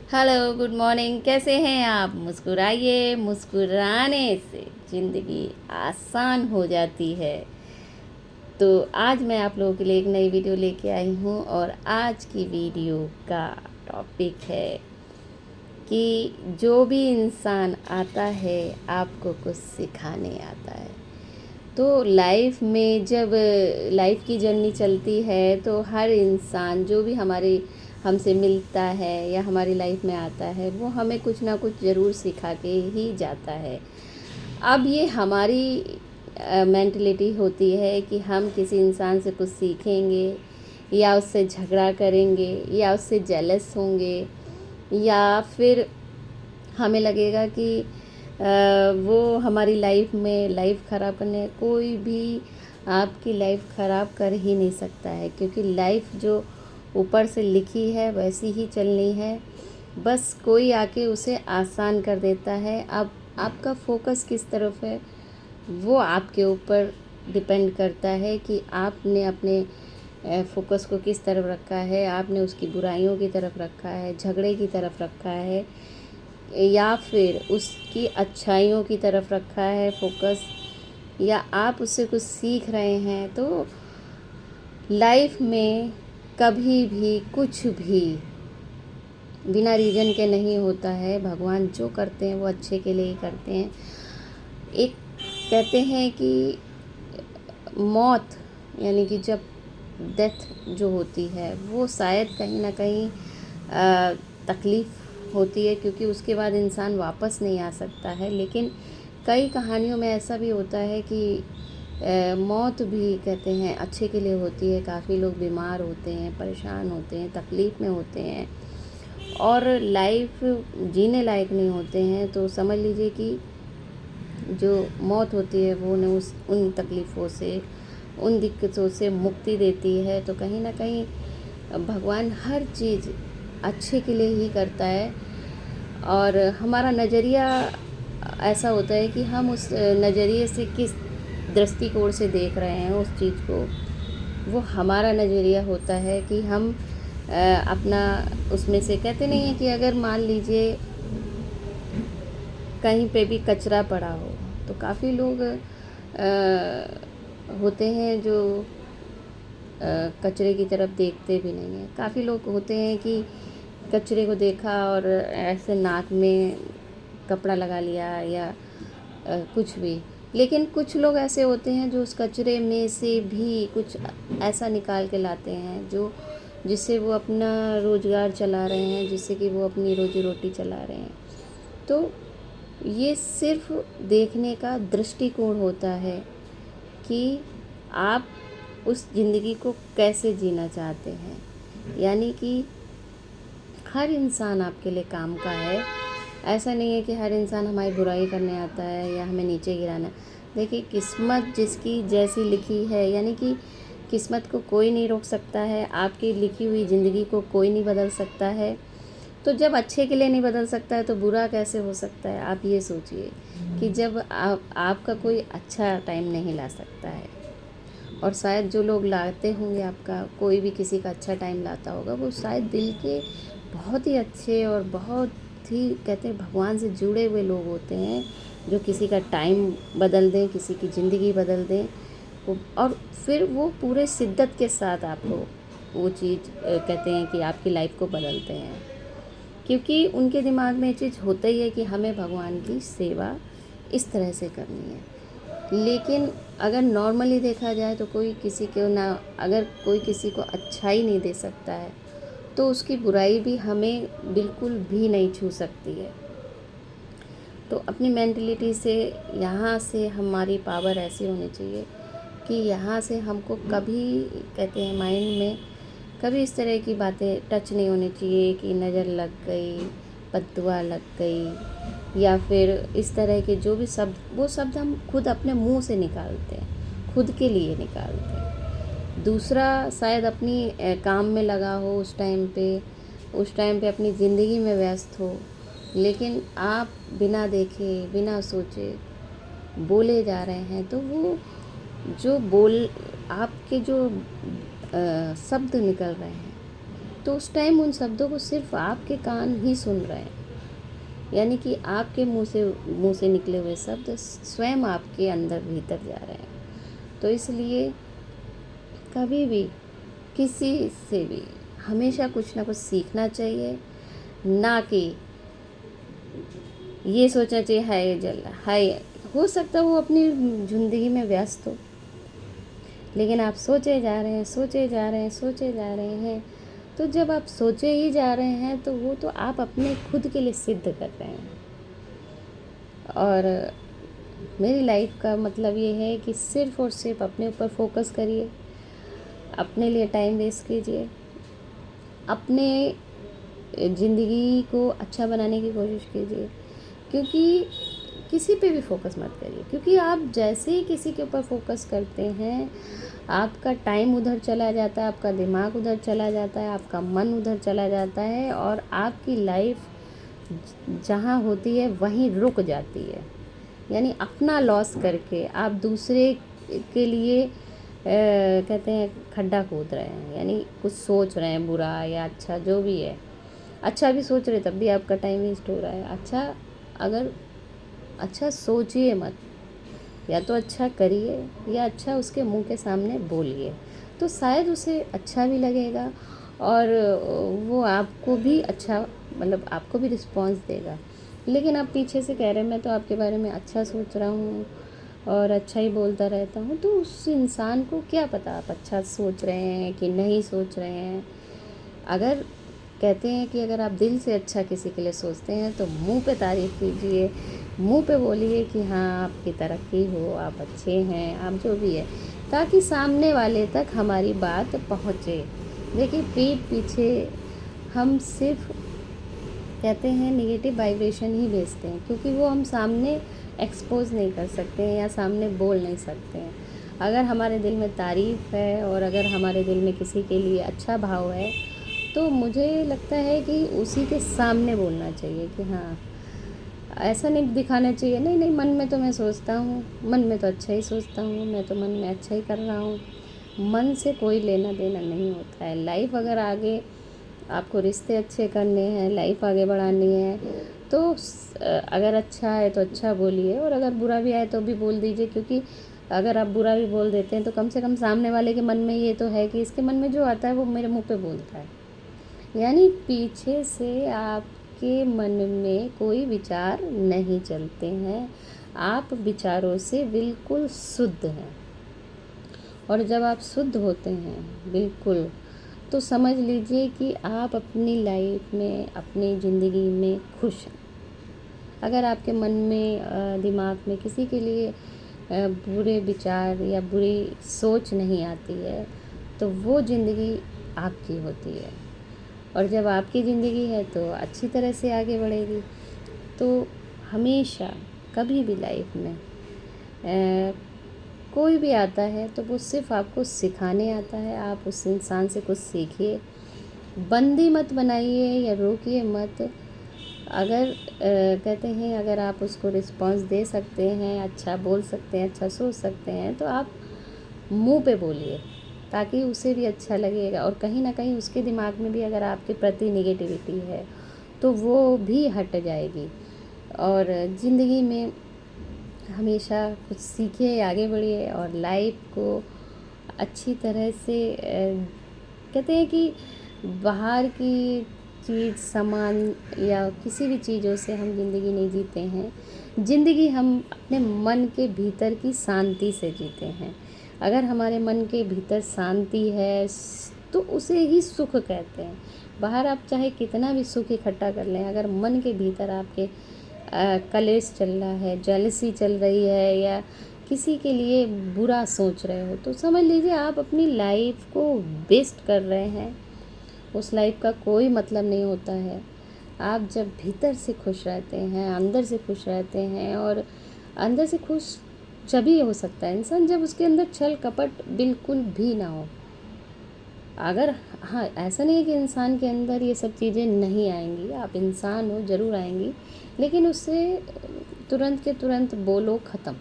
Hello, good morning. कैसे हैं आप? मुस्कुराइए, मुस्कुराने से ज़िंदगी आसान हो जाती है। तो आज मैं आप लोगों के लिए एक नई वीडियो लेके आई हूँ और आज की वीडियो का टॉपिक है कि जो भी इंसान आता है आपको कुछ सिखाने आता है। तो लाइफ में जब लाइफ की जर्नी चलती है तो हर इंसान जो भी हमारे हमसे मिलता है या हमारी लाइफ में आता है वो हमें कुछ ना कुछ ज़रूर सिखा के ही जाता है। अब ये हमारी मेंटलिटी होती है कि हम किसी इंसान से कुछ सीखेंगे या उससे झगड़ा करेंगे या उससे जेलस होंगे या फिर हमें लगेगा कि वो हमारी लाइफ में लाइफ ख़राब करने कोई भी आपकी लाइफ ख़राब कर ही नहीं सकता है, क्योंकि लाइफ जो ऊपर से लिखी है वैसी ही चलनी है। बस कोई आके उसे आसान कर देता है। अब आपका फोकस किस तरफ है वो आपके ऊपर डिपेंड करता है कि आपने अपने फोकस को किस तरफ रखा है। आपने उसकी बुराइयों की तरफ रखा है, झगड़े की तरफ रखा है या फिर उसकी अच्छाइयों की तरफ रखा है फोकस, या आप उससे कुछ सीख रहे हैं। तो लाइफ में कभी भी कुछ भी बिना रीज़न के नहीं होता है। भगवान जो करते हैं वो अच्छे के लिए ही करते हैं। एक कहते हैं कि मौत यानी कि जब डेथ जो होती है वो शायद कहीं ना कहीं तकलीफ़ होती है, क्योंकि उसके बाद इंसान वापस नहीं आ सकता है। लेकिन कई कहानियों में ऐसा भी होता है कि मौत भी कहते हैं अच्छे के लिए होती है। काफ़ी लोग बीमार होते हैं, परेशान होते हैं, तकलीफ़ में होते हैं और लाइफ जीने लायक नहीं होते हैं। तो समझ लीजिए कि जो मौत होती है वो उन्हें उन तकलीफ़ों से, उन दिक्कतों से मुक्ति देती है। तो कहीं ना कहीं भगवान हर चीज़ अच्छे के लिए ही करता है और हमारा नज़रिया ऐसा होता है कि हम उस नज़रिए से किस दृष्टिकोण से देख रहे हैं उस चीज़ को, वो हमारा नज़रिया होता है कि हम अपना उसमें से कहते नहीं है कि अगर मान लीजिए कहीं पे भी कचरा पड़ा हो तो काफ़ी लोग होते हैं जो कचरे की तरफ देखते भी नहीं हैं। काफ़ी लोग होते हैं कि कचरे को देखा और ऐसे नाक में कपड़ा लगा लिया या कुछ भी। लेकिन कुछ लोग ऐसे होते हैं जो उस कचरे में से भी कुछ ऐसा निकाल के लाते हैं जो जिससे वो अपना रोज़गार चला रहे हैं, जिससे कि वो अपनी रोजी रोटी चला रहे हैं। तो ये सिर्फ देखने का दृष्टिकोण होता है कि आप उस ज़िंदगी को कैसे जीना चाहते हैं। यानी कि हर इंसान आपके लिए काम का है। ऐसा नहीं है कि हर इंसान हमारी बुराई करने आता है या हमें नीचे गिराना। देखिए, किस्मत जिसकी जैसी लिखी है, यानी कि किस्मत को कोई नहीं रोक सकता है, आपकी लिखी हुई ज़िंदगी को कोई नहीं बदल सकता है। तो जब अच्छे के लिए नहीं बदल सकता है तो बुरा कैसे हो सकता है? आप ये सोचिए कि जब आपका कोई अच्छा टाइम नहीं ला सकता है, और शायद जो लोग लाते होंगे आपका, कोई भी किसी का अच्छा टाइम लाता होगा, वो शायद दिल के बहुत ही अच्छे और बहुत ही कहते हैं भगवान से जुड़े हुए लोग होते हैं, जो किसी का टाइम बदल दें, किसी की ज़िंदगी बदल दें और फिर वो पूरे शिद्दत के साथ आपको वो चीज़ कहते हैं कि आपकी लाइफ को बदलते हैं। क्योंकि उनके दिमाग में ये चीज़ होता ही है कि हमें भगवान की सेवा इस तरह से करनी है। लेकिन अगर नॉर्मली देखा जाए तो कोई किसी को ना, अगर कोई किसी को अच्छा ही नहीं दे सकता है तो उसकी बुराई भी हमें बिल्कुल भी नहीं छू सकती है। तो अपनी मेंटलिटी से यहाँ से हमारी पावर ऐसी होनी चाहिए कि यहाँ से हमको कभी कहते हैं माइंड में कभी इस तरह की बातें टच नहीं होनी चाहिए कि नज़र लग गई, बद्दुआ लग गई, या फिर इस तरह के जो भी शब्द, वो शब्द हम खुद अपने मुंह से निकालते हैं, खुद के लिए निकालते हैं। दूसरा शायद अपनी काम में लगा हो उस टाइम पे अपनी ज़िंदगी में व्यस्त हो, लेकिन आप बिना देखे बिना सोचे बोले जा रहे हैं। तो वो जो बोल आपके जो शब्द निकल रहे हैं तो उस टाइम उन शब्दों को सिर्फ आपके कान ही सुन रहे हैं, यानी कि आपके मुंह से निकले हुए शब्द स्वयं आपके अंदर भीतर जा रहे हैं। तो इसलिए कभी भी किसी से भी हमेशा कुछ ना कुछ सीखना चाहिए, ना कि ये सोचना चाहिए हाय जल हाय। हो सकता है वो अपनी ज़िंदगी में व्यस्त हो, लेकिन आप सोचे जा रहे हैं, सोचे जा रहे हैं, सोचे जा रहे हैं। तो जब आप सोचे ही जा रहे हैं तो वो तो आप अपने खुद के लिए सिद्ध कर रहे हैं। और मेरी लाइफ का मतलब ये है कि सिर्फ़ और सिर्फ अपने ऊपर फोकस करिए, अपने लिए टाइम वेस्ट कीजिए, अपने ज़िंदगी को अच्छा बनाने की कोशिश कीजिए। क्योंकि किसी पे भी फोकस मत करिए, क्योंकि आप जैसे ही किसी के ऊपर फोकस करते हैं, आपका टाइम उधर चला जाता है, आपका दिमाग उधर चला जाता है, आपका मन उधर चला जाता है, और आपकी लाइफ जहाँ होती है वहीं रुक जाती है। यानी अपना लॉस करके आप दूसरे के लिए कहते हैं खड्डा खोद रहे हैं, यानी कुछ सोच रहे हैं बुरा या अच्छा, जो भी है। अच्छा भी सोच रहे तब भी आपका टाइम वेस्ट हो रहा है। अगर अच्छा सोचिए मत, या तो अच्छा करिए या अच्छा उसके मुंह के सामने बोलिए, तो शायद उसे अच्छा भी लगेगा और वो आपको भी अच्छा, मतलब आपको भी रिस्पॉन्स देगा। लेकिन आप पीछे से कह रहे हैं मैं तो आपके बारे में अच्छा सोच रहा हूँ और अच्छा ही बोलता रहता हूँ, तो उस इंसान को क्या पता आप अच्छा सोच रहे हैं कि नहीं सोच रहे हैं। अगर कहते हैं कि अगर आप दिल से अच्छा किसी के लिए सोचते हैं तो मुंह पे तारीफ़ कीजिए, मुंह पे बोलिए कि हाँ आपकी तरक्की हो, आप अच्छे हैं, आप जो भी है, ताकि सामने वाले तक हमारी बात पहुँचे। देखिए पीठ पीछे हम सिर्फ कहते हैं नेगेटिव वाइब्रेशन ही भेजते हैं, क्योंकि वो हम सामने एक्सपोज नहीं कर सकते हैं या सामने बोल नहीं सकते हैं। अगर हमारे दिल में तारीफ़ है और अगर हमारे दिल में किसी के लिए अच्छा भाव है, तो मुझे लगता है कि उसी के सामने बोलना चाहिए कि हाँ, ऐसा नहीं दिखाना चाहिए नहीं नहीं मन में तो मैं सोचता हूँ, मन में तो अच्छा ही सोचता हूँ, मैं तो मन में अच्छा ही कर रहा हूँ। मन से कोई लेना देना नहीं होता है। लाइफ अगर आगे आपको रिश्ते अच्छे करने हैं, लाइफ आगे बढ़ानी है, तो अगर अच्छा है तो अच्छा बोलिए, और अगर बुरा भी आए तो भी बोल दीजिए। क्योंकि अगर आप बुरा भी बोल देते हैं तो कम से कम सामने वाले के मन में ये तो है कि इसके मन में जो आता है वो मेरे मुंह पे बोलता है। यानी पीछे से आपके मन में कोई विचार नहीं चलते हैं, आप विचारों से बिल्कुल शुद्ध हैं। और जब आप शुद्ध होते हैं बिल्कुल, तो समझ लीजिए कि आप अपनी लाइफ में, अपनी ज़िंदगी में खुश हैं। अगर आपके मन में दिमाग में किसी के लिए बुरे विचार या बुरी सोच नहीं आती है, तो वो ज़िंदगी आपकी होती है। और जब आपकी ज़िंदगी है तो अच्छी तरह से आगे बढ़ेगी। तो हमेशा कभी भी लाइफ में कोई भी आता है तो वो सिर्फ आपको सिखाने आता है। आप उस इंसान से कुछ सीखिए, बंदी मत बनाइए या रोकिए मत। अगर कहते हैं अगर आप उसको रिस्पॉन्स दे सकते हैं, अच्छा बोल सकते हैं, अच्छा सोच सकते हैं, तो आप मुंह पे बोलिए, ताकि उसे भी अच्छा लगेगा। और कहीं ना कहीं उसके दिमाग में भी अगर आपके प्रति नेगेटिविटी है तो वो भी हट जाएगी। और ज़िंदगी में हमेशा कुछ सीखिए, आगे बढ़िए और लाइफ को अच्छी तरह से कहते हैं कि बाहर की चीज़, सामान या किसी भी चीज़ों से हम ज़िंदगी नहीं जीते हैं। ज़िंदगी हम अपने मन के भीतर की शांति से जीते हैं। अगर हमारे मन के भीतर शांति है तो उसे ही सुख कहते हैं। बाहर आप चाहे कितना भी सुख इकट्ठा कर लें, अगर मन के भीतर आपके कलेश चल रहा है, जेलसी चल रही है या किसी के लिए बुरा सोच रहे हो, तो समझ लीजिए आप अपनी लाइफ को वेस्ट कर रहे हैं। उस लाइफ का कोई मतलब नहीं होता है। आप जब भीतर से खुश रहते हैं, अंदर से खुश रहते हैं, और अंदर से खुश जभी हो सकता है इंसान जब उसके अंदर छल कपट बिल्कुल भी ना हो। अगर हाँ, ऐसा नहीं है कि इंसान के अंदर ये सब चीज़ें नहीं आएंगी, आप इंसान हो ज़रूर आएंगी, लेकिन उससे तुरंत के तुरंत बोलो ख़त्म।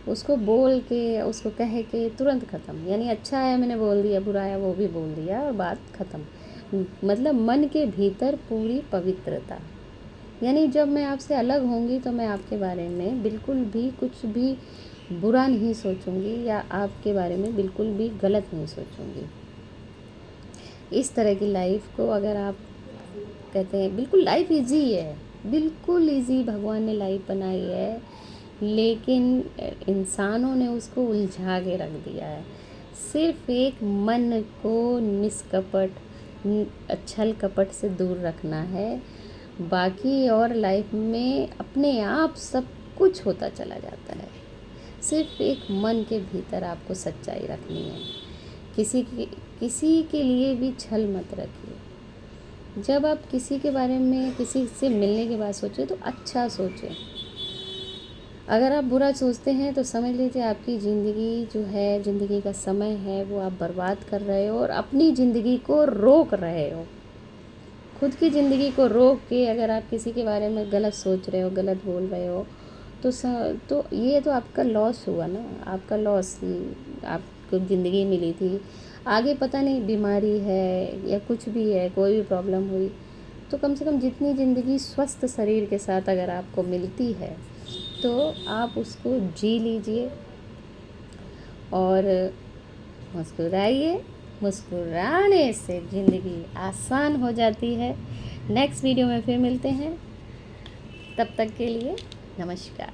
उसको बोल के, उसको कह के तुरंत ख़त्म। यानी अच्छा है मैंने बोल दिया, बुरा है वो भी बोल दिया और बात ख़त्म। मतलब मन के भीतर पूरी पवित्रता। यानी जब मैं आपसे अलग होंगी तो मैं आपके बारे में बिल्कुल भी कुछ भी बुरा नहीं सोचूंगी या आपके बारे में बिल्कुल भी गलत नहीं सोचूंगी। इस तरह की लाइफ को अगर आप कहते हैं, बिल्कुल लाइफ इजी है, बिल्कुल इजी भगवान ने लाइफ बनाई है, लेकिन इंसानों ने उसको उलझा के रख दिया है। सिर्फ एक मन को निष्कपट छल कपट से दूर रखना है, बाकी और लाइफ में अपने आप सब कुछ होता चला जाता है। सिर्फ एक मन के भीतर आपको सच्चाई रखनी है। किसी के लिए भी छल मत रखिए। जब आप किसी के बारे में किसी से मिलने के बाद सोचें तो अच्छा सोचें। अगर आप बुरा सोचते हैं तो समझ लीजिए आपकी ज़िंदगी जो है, ज़िंदगी का समय है, वो आप बर्बाद कर रहे हो और अपनी ज़िंदगी को रोक रहे हो। खुद की ज़िंदगी को रोक के अगर आप किसी के बारे में गलत सोच रहे हो, गलत बोल रहे हो, तो ये तो आपका लॉस हुआ ना, आपका लॉस। आपको ज़िंदगी मिली थी, आगे पता नहीं बीमारी है या कुछ भी है, कोई भी प्रॉब्लम हुई, तो कम से कम जितनी ज़िंदगी स्वस्थ शरीर के साथ अगर आपको मिलती है तो आप उसको जी लीजिए और मुस्कुराइए। मुस्कुराने से ज़िंदगी आसान हो जाती है। नेक्स्ट वीडियो में फिर मिलते हैं, तब तक के लिए नमस्कार।